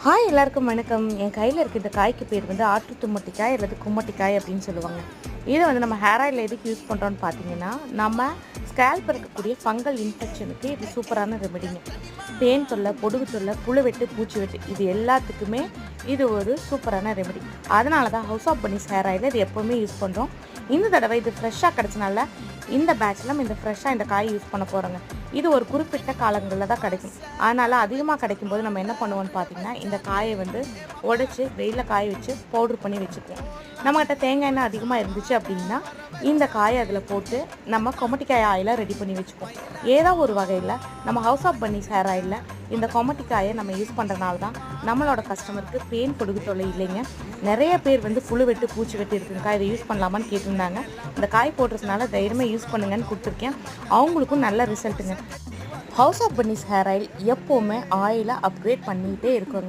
Hi எல்லாருக்கும் வணக்கம். என் கையில் இருக்க இந்த காய்க்கு பேர் வந்து ஆட்டு தும்மட்டிக்காய் அல்லது கும்மட்டிக்காய் அப்படின்னு சொல்லுவாங்க. இதை வந்து நம்ம ஹேர் ஆயில் எதுக்கு யூஸ் பண்ணுறோன்னு பார்த்தீங்கன்னா, நம்ம ஸ்கேல்ப் இருக்கக்கூடிய ஃபங்கல் இன்ஃபெக்ஷனுக்கு இது சூப்பரான ரெமெடிங்க. பேன் தொல்லை, பொடுகு தொல்லை, புழு வெட்டு, பூச்சி வெட்டு இது எல்லாத்துக்குமே இது ஒரு சூப்பரான ரெமெடி. அதனால தான் ஹவுஸ் ஆஃப் பன்னீஸ் ஹேர் ஆயில் இது எப்போவுமே யூஸ் பண்ணுறோம். இந்த தடவை இது ஃப்ரெஷ்ஷாக கிடச்சனால இந்த பேட்சில் நம்ம இந்த ஃப்ரெஷ்ஷாக இந்த காய் யூஸ் பண்ண போகிறோங்க. இது ஒரு குறிப்பிட்ட காலங்களில் தான் கிடைக்கும். அதனால் அதிகமாக கிடைக்கும்போது நம்ம என்ன பண்ணுவோம்னு பார்த்தீங்கன்னா, இந்த காயை வந்து உடைச்சி வெயிலில் காய வச்சு பவுட்ரு பண்ணி வச்சுக்குவோம். நம்மகிட்ட தேங்காய் எண்ணெய் அதிகமாக இருந்துச்சு அப்படின்னா இந்த காயை அதில் போட்டு நம்ம கொமட்டிக்காய் ஆயிலாக ரெடி பண்ணி வச்சுக்குவோம். ஏதோ ஒரு வகையில் நம்ம ஹவுஸ் ஆஃப் பன்னீஸ் ஹேர் ஆயிலில் இந்த கொமட்டிக்காயை நம்ம யூஸ் பண்ணுறதுனால தான் நம்மளோட கஸ்டமருக்கு பேன் பொடுகு தொல்லை இல்லைங்க. நிறைய பேர் வந்து புழு வெட்டு, பூச்சி வெட்டு இருக்குங்கக்கா, இதை யூஸ் பண்ணலாமான்னு கேட்டிருந்தாங்க. இந்த காய் போடுறதுனால தைரியமாக யூஸ் பண்ணுங்கன்னு கொடுத்துருக்கேன். அவங்களுக்கும் நல்ல ரிசல்ட்டுங்க. ஹவுஸ் ஆஃப் பன்னீஸ் ஹேர் ஆயில் எப்போவுமே ஆயிலை அப்கிரேட் பண்ணிகிட்டே இருக்குங்க.